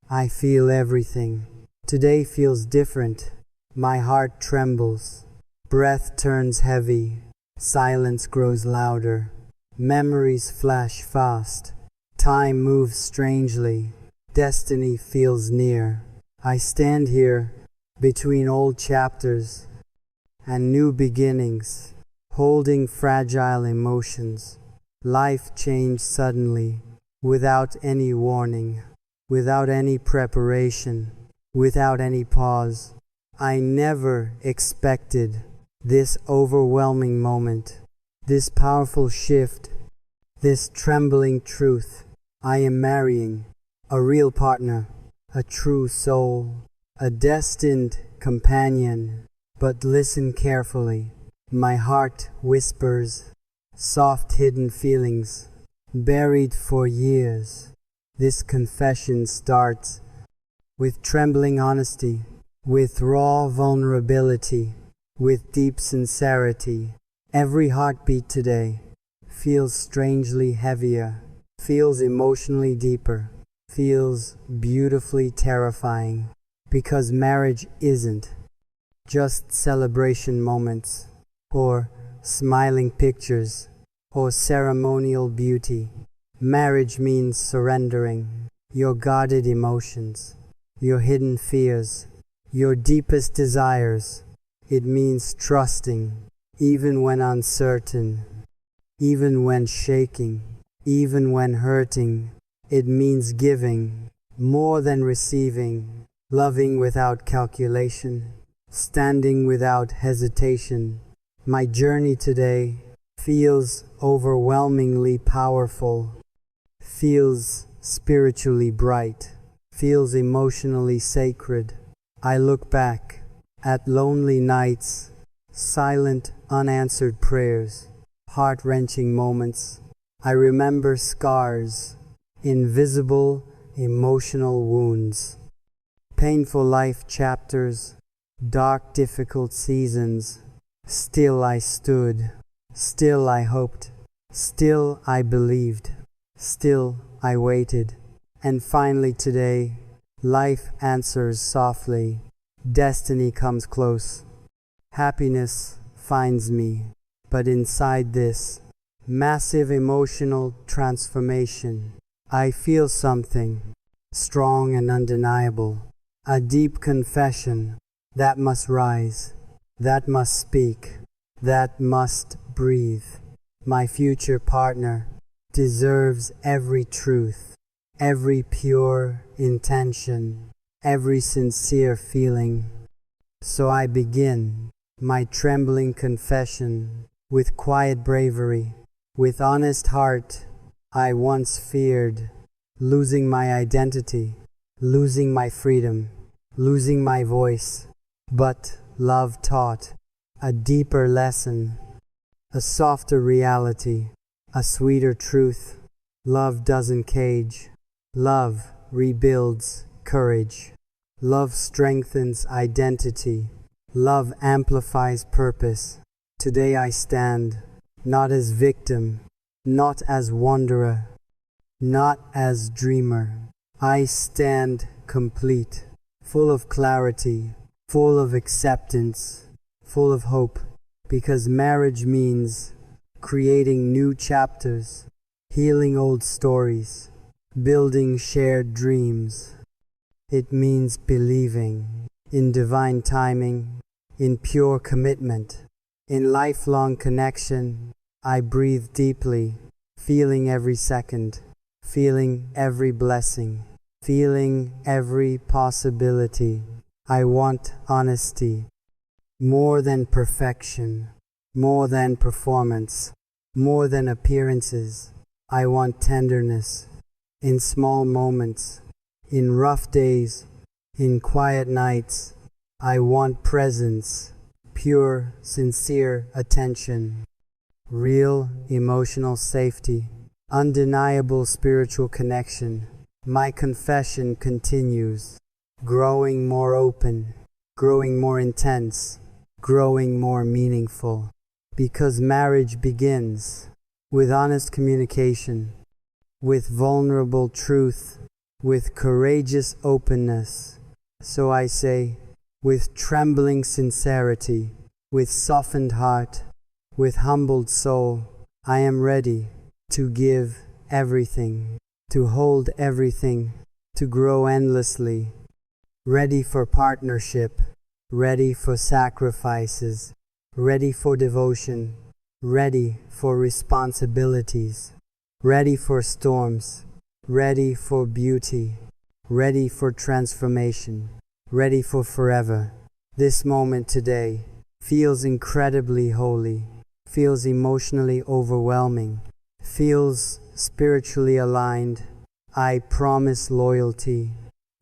I feel everything. Today feels different. My heart trembles. Breath turns heavy. Silence grows louder. Memories flash fast. Time moves strangely. Destiny feels near. I stand here between old chapters and new beginnings, holding fragile emotions. Life changed suddenly, without any warning, without any preparation, without any pause. I never expected this overwhelming moment, this powerful shift, this trembling truth. I am marrying a real partner, a true soul, a destined companion. But listen carefully. My heart whispers soft hidden feelings buried for years. This confession starts with trembling honesty, with raw vulnerability, with deep sincerity. Every heartbeat today feels strangely heavier, feels emotionally deeper, feels beautifully terrifying, because marriage isn't just celebration moments, or smiling pictures, or ceremonial beauty. Marriage means surrendering your guarded emotions, your hidden fears, your deepest desires. It means trusting, even when uncertain, even when shaking, even when hurting. It means giving more than receiving, loving without calculation, standing without hesitation. My journey today feels overwhelmingly powerful, feels spiritually bright, feels emotionally sacred. I look back at lonely nights, silent unanswered prayers, heart-wrenching moments. I remember scars, invisible emotional wounds, painful life chapters, dark difficult seasons. Still I stood, still I hoped, still I believed, still I waited. And finally today, life answers softly. Destiny comes close. Happiness finds me. But inside this massive emotional transformation, I feel something strong and undeniable. A deep confession that must rise, that must speak, that must breathe. My future partner deserves every truth, every pure intention, every sincere feeling. So I begin my trembling confession with quiet bravery, with honest heart. I once feared losing my identity, losing my freedom, losing my voice. But love taught a deeper lesson, a softer reality, a sweeter truth. Love doesn't cage. Love rebuilds courage. Love strengthens identity. Love amplifies purpose. Today I stand, not as victim, not as wanderer, not as dreamer. I stand complete, full of clarity, full of acceptance, full of hope, because marriage means creating new chapters, healing old stories, building shared dreams. It means believing in divine timing, in pure commitment, in lifelong connection. I breathe deeply, feeling every second, feeling every blessing, feeling every possibility. I want honesty, more than perfection, more than performance, more than appearances. I want tenderness, in small moments, in rough days, in quiet nights. I want presence, pure, sincere attention, real emotional safety, undeniable spiritual connection. My confession continues, growing more open, growing more intense, growing more meaningful. Because marriage begins with honest communication, with vulnerable truth, with courageous openness. So I say, with trembling sincerity, with softened heart, with humbled soul, I am ready to give everything, to hold everything, to grow endlessly, ready for partnership, ready for sacrifices, ready for devotion, ready for responsibilities, ready for storms, ready for beauty, ready for transformation, ready for forever. This moment today feels incredibly holy, feels emotionally overwhelming, feels spiritually aligned. I promise loyalty,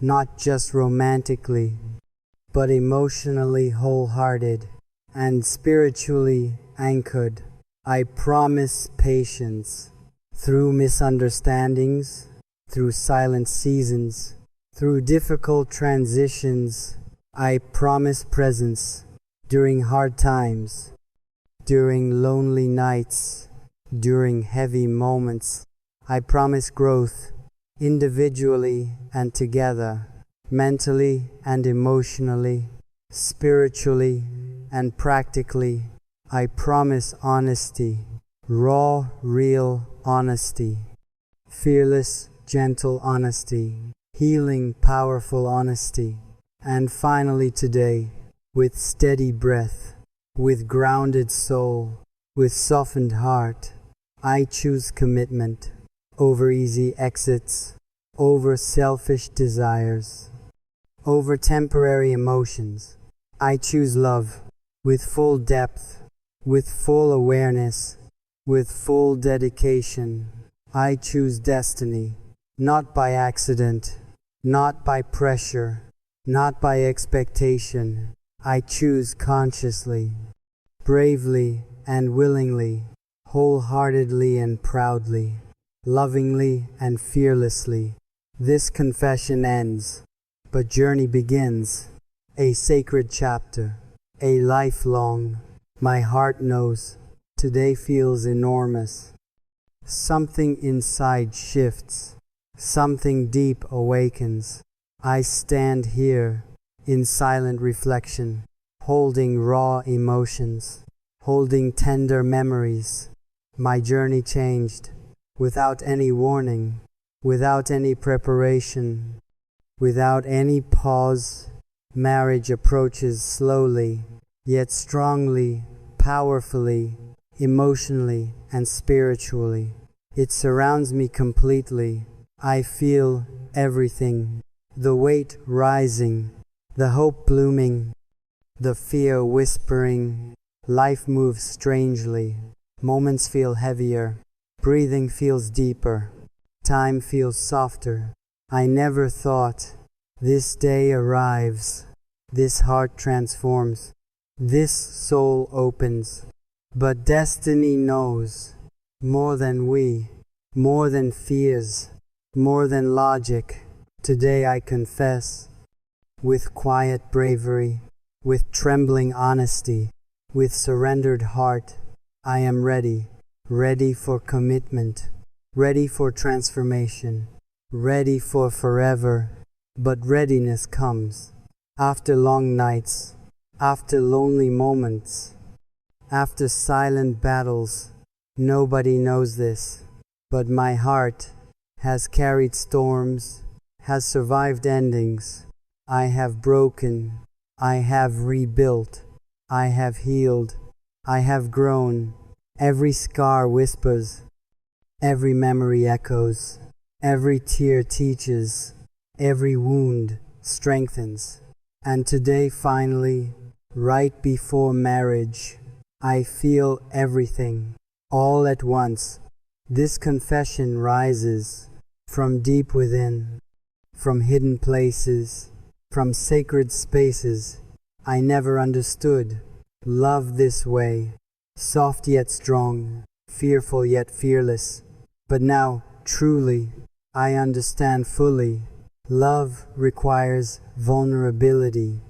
not just romantically, but emotionally wholehearted and spiritually anchored. I promise patience through misunderstandings, through silent seasons, through difficult transitions. I promise presence during hard times, during lonely nights, during heavy moments. I promise growth individually and together, mentally and emotionally, spiritually and practically. I promise honesty, raw, real honesty, fearless, gentle honesty, healing, powerful honesty. And finally today, with steady breath, with grounded soul, with softened heart, I choose commitment over easy exits, over selfish desires, over temporary emotions. I choose love with full depth, with full awareness, with full dedication. I choose destiny, not by accident, not by pressure, not by expectation. I choose consciously, bravely and willingly, wholeheartedly and proudly, lovingly and fearlessly. This confession ends, but journey begins. A sacred chapter, a lifelong. My heart knows today feels enormous. Something inside shifts, something deep awakens. I stand here in silent reflection, holding raw emotions, holding tender memories. My journey changed without any warning, without any preparation, without any pause. Marriage approaches slowly, yet strongly, powerfully, emotionally and spiritually. It surrounds me completely. I feel everything, the weight rising, the hope blooming, the fear whispering. Life moves strangely. Moments feel heavier. Breathing feels deeper. Time feels softer. I never thought this day arrives. This heart transforms. This soul opens. But destiny knows more than we, more than fears, more than logic. Today I confess, with quiet bravery, with trembling honesty, with surrendered heart, I am ready, ready for commitment, ready for transformation, ready for forever. But readiness comes after long nights, after lonely moments, after silent battles. Nobody knows this, but my heart has carried storms, has survived endings. I have broken, I have rebuilt, I have healed, I have grown. Every scar whispers, every memory echoes, every tear teaches, every wound strengthens. And today finally, right before marriage, I feel everything, all at once. This confession rises from deep within, from hidden places, from sacred spaces. I never understood love this way, soft yet strong, fearful yet fearless. But now, truly, I understand fully. Love requires vulnerability.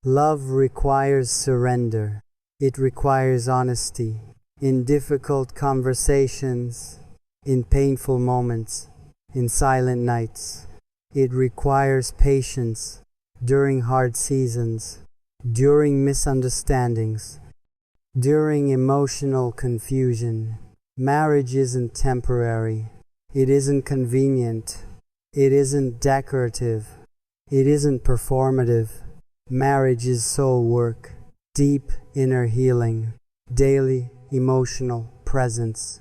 Love requires surrender. It requires honesty. In difficult conversations, in painful moments, in silent nights, It requires patience during hard seasons, during misunderstandings, during emotional confusion. Marriage isn't temporary. It isn't convenient. It isn't decorative. It isn't performative. Marriage is soul work, deep inner healing, daily emotional presence,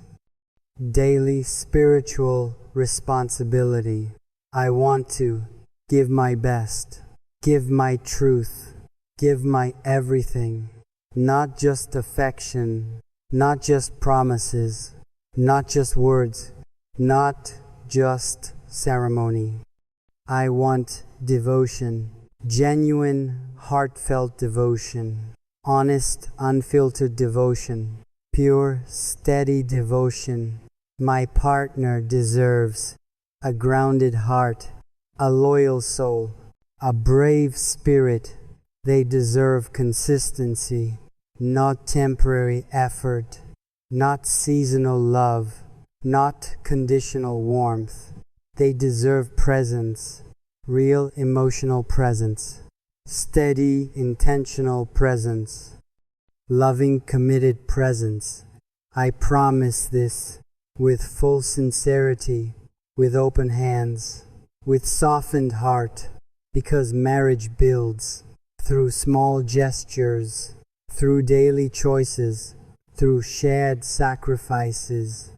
daily spiritual responsibility. I want to give my best, give my truth, give my everything, not just affection, not just promises, not just words, not just ceremony. I want devotion, genuine, heartfelt devotion, honest, unfiltered devotion, pure, steady devotion. My partner deserves a grounded heart, a loyal soul, a brave spirit. They deserve consistency, not temporary effort, not seasonal love, not conditional warmth. They deserve presence, real emotional presence, steady, intentional presence, loving, committed presence. I promise this with full sincerity, with open hands, with softened heart, because marriage builds through small gestures, through daily choices, through shared sacrifices.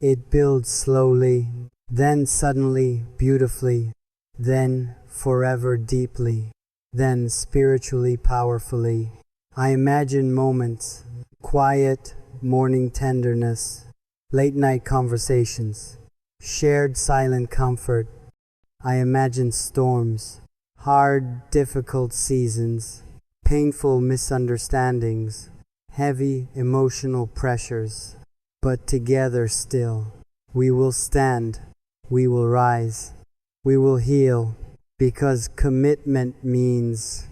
It builds slowly, then suddenly, beautifully, then forever deeply, then spiritually powerfully. I imagine moments, quiet morning tenderness, late night conversations, shared silent comfort. I imagine storms, hard, difficult seasons, painful misunderstandings, heavy emotional pressures. But together still, we will stand, we will rise, we will heal, because commitment means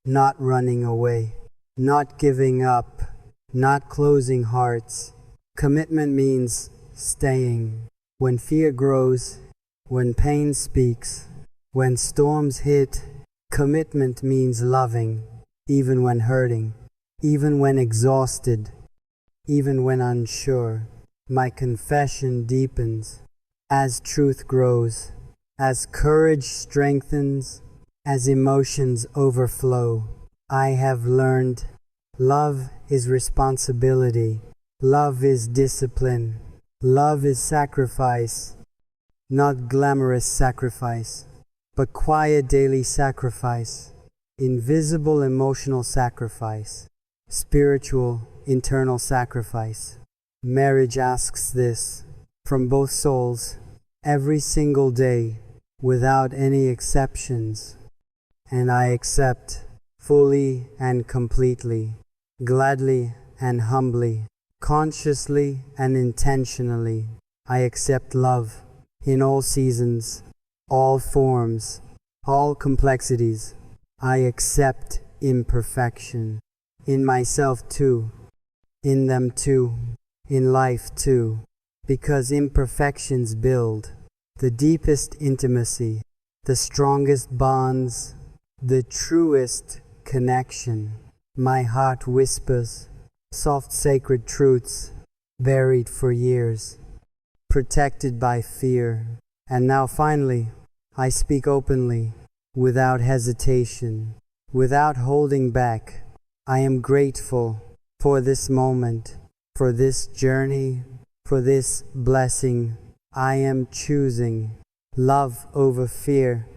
not running away, not giving up, not closing hearts. Commitment means staying. When fear grows, when pain speaks, when storms hit, commitment means loving, even when hurting, even when exhausted, even when unsure. My confession deepens as truth grows, as courage strengthens, as emotions overflow. I have learned love is responsibility, love is discipline, love is sacrifice, not glamorous sacrifice, but quiet daily sacrifice, invisible emotional sacrifice, spiritual internal sacrifice. Marriage asks this from both souls every single day without any exceptions, and I accept fully and completely, gladly and humbly, consciously and intentionally. I accept love in all seasons, all forms, all complexities. I accept imperfection in myself too, in them too, in life too, because imperfections build the deepest intimacy, the strongest bonds, the truest connection. My heart whispers soft sacred truths buried for years, protected by fear. And now finally, I speak openly, without hesitation, without holding back. I am grateful for this moment, for this journey, for this blessing. I am choosing love over fear,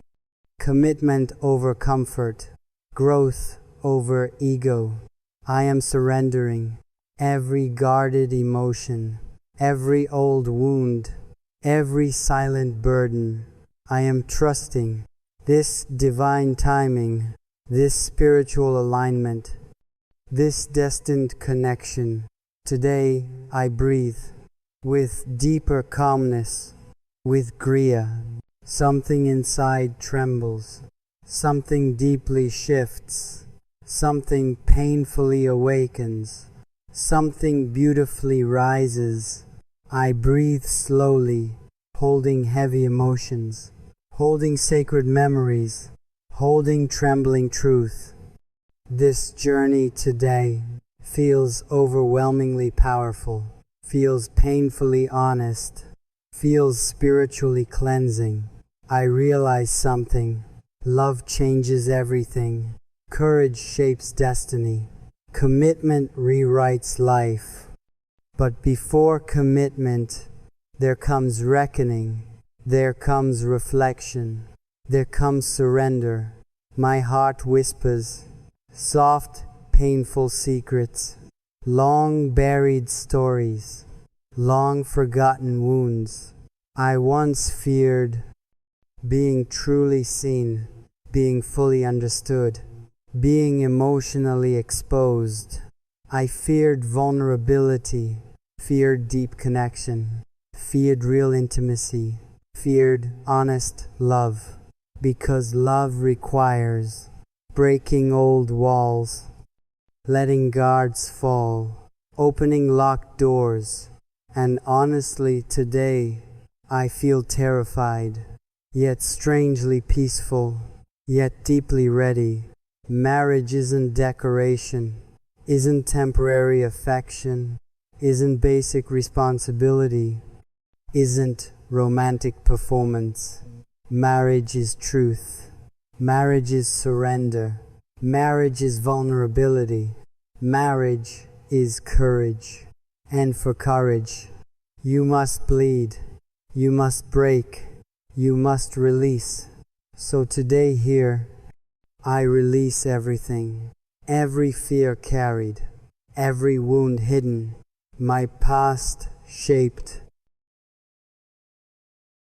commitment over comfort, growth over ego. I am surrendering every guarded emotion, every old wound, every silent burden. I am trusting this divine timing, this spiritual alignment, this destined connection. Today I breathe with deeper calmness, with Griya. Something inside trembles, something deeply shifts, something painfully awakens, something beautifully rises. I breathe slowly, holding heavy emotions, holding sacred memories, holding trembling truth. This journey today feels overwhelmingly powerful, feels painfully honest, feels spiritually cleansing. I realize something. Love changes everything. Courage shapes destiny. Commitment rewrites life. But before commitment, there comes reckoning. There comes reflection. There comes surrender. My heart whispers, soft, painful secrets, long buried stories, long forgotten wounds. I once feared being truly seen, being fully understood, being emotionally exposed. I feared vulnerability, feared deep connection, feared real intimacy, feared honest love, because love requires breaking old walls, letting guards fall, opening locked doors. And honestly, today, I feel terrified, yet strangely peaceful, yet deeply ready. Marriage isn't decoration, isn't temporary affection, isn't basic responsibility, isn't romantic performance. Marriage is truth. Marriage is surrender. Marriage is vulnerability. Marriage is courage. And for courage, you must bleed. You must break. You must release. So today here, I release everything. Every fear carried. Every wound hidden. My past shaped